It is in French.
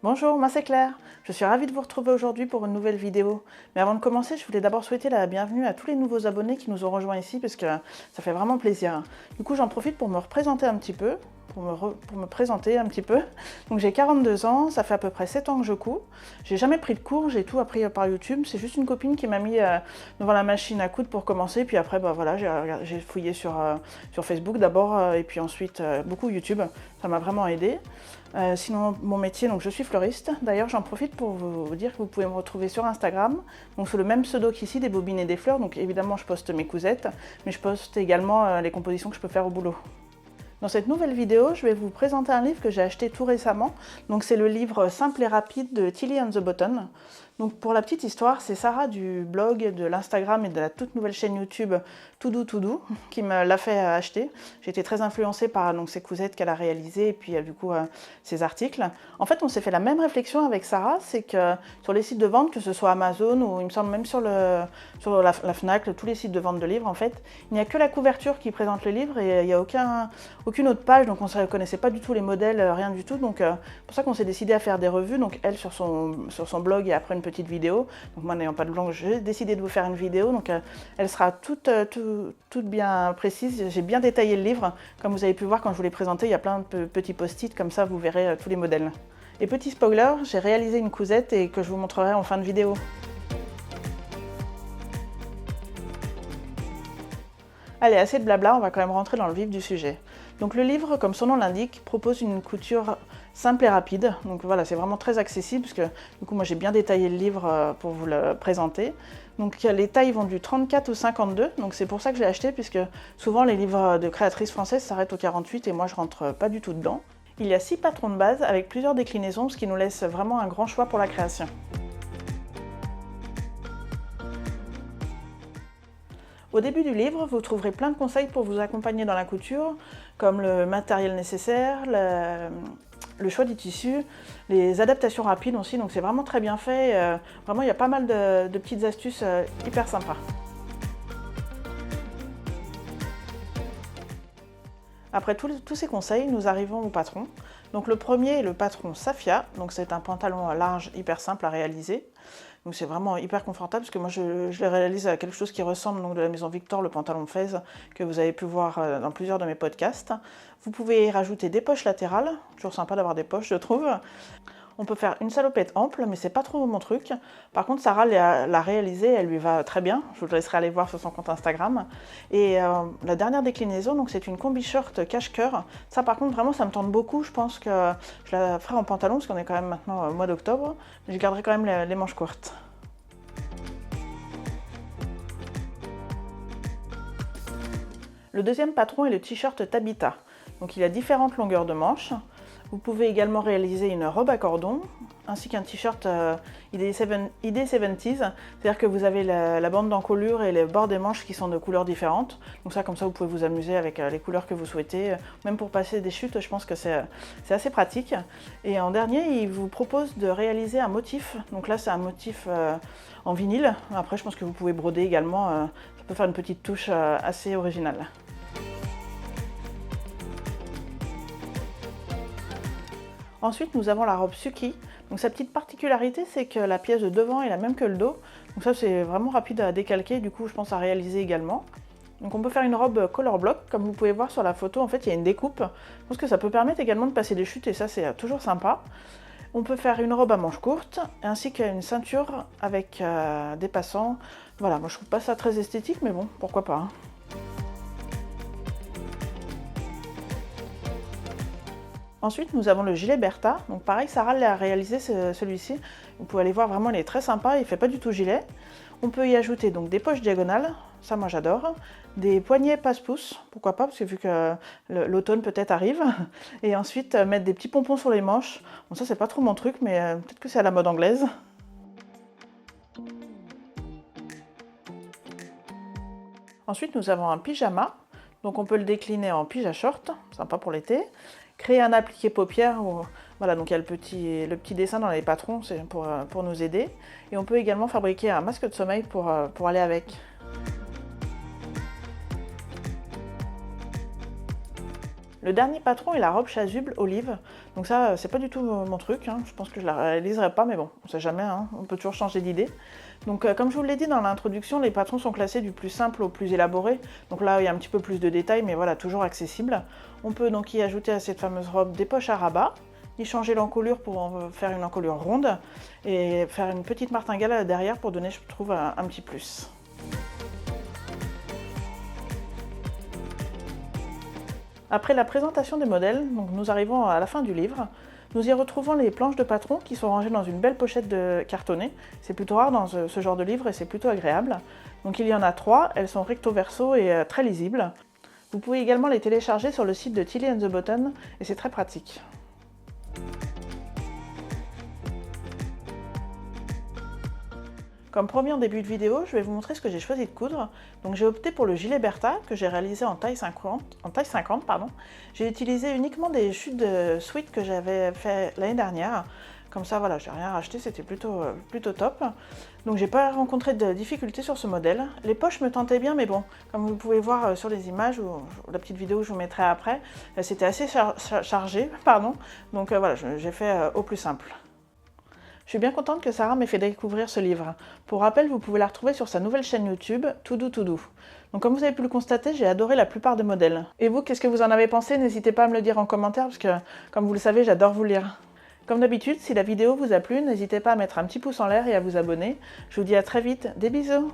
Bonjour, moi c'est Claire. Je suis ravie de vous retrouver aujourd'hui pour une nouvelle vidéo. Mais avant de commencer, je voulais d'abord souhaiter la bienvenue à tous les nouveaux abonnés qui nous ont rejoints ici parce que ça fait vraiment plaisir. Du coup, j'en profite pour me représenter un petit peu. Donc j'ai 42 ans, ça fait à peu près 7 ans que je couds. J'ai jamais pris de cours, j'ai tout appris par YouTube. C'est juste une copine qui m'a mis devant la machine à coudre pour commencer. Puis après, voilà, j'ai fouillé sur Facebook d'abord et puis ensuite beaucoup YouTube. Ça m'a vraiment aidé. Sinon, mon métier, donc je suis fleuriste. D'ailleurs, j'en profite pour vous dire que vous pouvez me retrouver sur Instagram, donc sous le même pseudo qu'ici, des bobines et des fleurs. Donc évidemment, je poste mes cousettes, mais je poste également les compositions que je peux faire au boulot. Dans cette nouvelle vidéo, je vais vous présenter un livre que j'ai acheté tout récemment. Donc c'est le livre Simple et rapide de Tilly and the Button. Donc pour la petite histoire, c'est Sarah du blog, de l'Instagram et de la toute nouvelle chaîne YouTube Tout Doux qui me l'a fait acheter. J'ai été très influencée par ces cousettes qu'elle a réalisées et puis du coup ses articles. En fait, on s'est fait la même réflexion avec Sarah, c'est que sur les sites de vente, que ce soit Amazon ou il me semble même sur la Fnac, tous les sites de vente de livres, en fait, il n'y a que la couverture qui présente le livre et il n'y a aucune autre page, donc on ne connaissait pas du tout les modèles, rien du tout. Donc c'est pour ça qu'on s'est décidé à faire des revues. Donc elle sur son blog et après une petite vidéo. Donc moi n'ayant pas de blog, j'ai décidé de vous faire une vidéo. Donc elle sera toute bien précise. J'ai bien détaillé le livre. Comme vous avez pu voir quand je vous l'ai présenté, il y a plein de petits post-it, comme ça vous verrez tous les modèles. Et petit spoiler, j'ai réalisé une cousette et que je vous montrerai en fin de vidéo. Allez, assez de blabla, on va quand même rentrer dans le vif du sujet. Donc le livre, comme son nom l'indique, propose une couture simple et rapide. Donc voilà, c'est vraiment très accessible parce que du coup moi j'ai bien détaillé le livre pour vous le présenter. Donc les tailles vont du 34 au 52, donc c'est pour ça que je l'ai acheté puisque souvent les livres de créatrices françaises s'arrêtent au 48 et moi je rentre pas du tout dedans. Il y a 6 patrons de base avec plusieurs déclinaisons, ce qui nous laisse vraiment un grand choix pour la création. Au début du livre, vous trouverez plein de conseils pour vous accompagner dans la couture, comme le matériel nécessaire, le choix du tissu, les adaptations rapides aussi, donc c'est vraiment très bien fait. Vraiment, il y a pas mal de petites astuces hyper sympas. Après tous ces conseils, nous arrivons au patron. Donc le premier est le patron Safia, donc c'est un pantalon large hyper simple à réaliser. Donc c'est vraiment hyper confortable parce que moi je le réalise à quelque chose qui ressemble donc de la maison Victor, le pantalon Fez, que vous avez pu voir dans plusieurs de mes podcasts. Vous pouvez y rajouter des poches latérales, toujours sympa d'avoir des poches je trouve. On peut faire une salopette ample, mais c'est pas trop mon truc. Par contre, Sarah l'a réalisée, elle lui va très bien. Je vous laisserai aller voir sur son compte Instagram. Et la dernière déclinaison, donc c'est une combi short cache-cœur. Ça, par contre, vraiment, ça me tente beaucoup. Je pense que je la ferai en pantalon, parce qu'on est quand même maintenant au mois d'octobre. Mais je garderai quand même les manches courtes. Le deuxième patron est le t-shirt Tabitha. Donc il a différentes longueurs de manches. Vous pouvez également réaliser une robe à cordon, ainsi qu'un t-shirt idée 70s, c'est-à-dire que vous avez la bande d'encolure et les bords des manches qui sont de couleurs différentes. Donc ça, comme ça, vous pouvez vous amuser avec les couleurs que vous souhaitez. Même pour passer des chutes, je pense que c'est assez pratique. Et en dernier, il vous propose de réaliser un motif. Donc là, c'est un motif en vinyle. Après, je pense que vous pouvez broder également. Ça peut faire une petite touche assez originale. Ensuite, nous avons la robe Suki. Donc sa petite particularité, c'est que la pièce de devant est la même que le dos. Donc ça, c'est vraiment rapide à décalquer, du coup, je pense à réaliser également. Donc on peut faire une robe color block, comme vous pouvez voir sur la photo, en fait, il y a une découpe. Je pense que ça peut permettre également de passer des chutes, et ça, c'est toujours sympa. On peut faire une robe à manches courtes, ainsi qu'une ceinture avec des passants. Voilà, moi je trouve pas ça très esthétique, mais bon, pourquoi pas, hein. Ensuite, nous avons le gilet Bertha. Donc pareil, Sarah l'a réalisé celui-ci. Vous pouvez aller voir, vraiment, il est très sympa, il ne fait pas du tout gilet. On peut y ajouter donc des poches diagonales, ça moi j'adore, des poignets passe-pouce, pourquoi pas, parce que vu que l'automne peut-être arrive, et ensuite mettre des petits pompons sur les manches. Bon, ça c'est pas trop mon truc, mais peut-être que c'est à la mode anglaise. Ensuite, nous avons un pyjama. Donc on peut le décliner en pyjama short, sympa pour l'été. Créer un appliqué paupières, voilà, donc il y a le petit dessin dans les patrons, c'est pour nous aider. Et on peut également fabriquer un masque de sommeil pour aller avec. Le dernier patron est la robe chasuble olive. Donc ça, c'est pas du tout mon truc, hein. Je pense que je la réaliserai pas, mais bon, on sait jamais, hein. On peut toujours changer d'idée. Donc comme je vous l'ai dit dans l'introduction, les patrons sont classés du plus simple au plus élaboré. Donc là, il y a un petit peu plus de détails, mais voilà, toujours accessible. On peut donc y ajouter à cette fameuse robe des poches à rabat, y changer l'encolure pour en faire une encolure ronde, et faire une petite martingale derrière pour donner, je trouve, un petit plus. Après la présentation des modèles, donc nous arrivons à la fin du livre. Nous y retrouvons les planches de patron qui sont rangées dans une belle pochette de cartonné. C'est plutôt rare dans ce genre de livre et c'est plutôt agréable. Donc il y en a 3, elles sont recto verso et très lisibles. Vous pouvez également les télécharger sur le site de Tilly & the Button et c'est très pratique. Comme promis en début de vidéo, je vais vous montrer ce que j'ai choisi de coudre. Donc j'ai opté pour le gilet Bertha que j'ai réalisé en taille 50. J'ai utilisé uniquement des chutes de sweat que j'avais fait l'année dernière. Comme ça, voilà, j'ai rien racheté, c'était plutôt top. Donc j'ai pas rencontré de difficultés sur ce modèle. Les poches me tentaient bien, mais bon, comme vous pouvez voir sur les images ou la petite vidéo que je vous mettrai après, c'était assez chargé, pardon. Donc voilà, j'ai fait au plus simple. Je suis bien contente que Sarah m'ait fait découvrir ce livre. Pour rappel, vous pouvez la retrouver sur sa nouvelle chaîne YouTube, To Do To Do. Donc comme vous avez pu le constater, j'ai adoré la plupart des modèles. Et vous, qu'est-ce que vous en avez pensé? N'hésitez pas à me le dire en commentaire, parce que, comme vous le savez, j'adore vous lire. Comme d'habitude, si la vidéo vous a plu, n'hésitez pas à mettre un petit pouce en l'air et à vous abonner. Je vous dis à très vite, des bisous!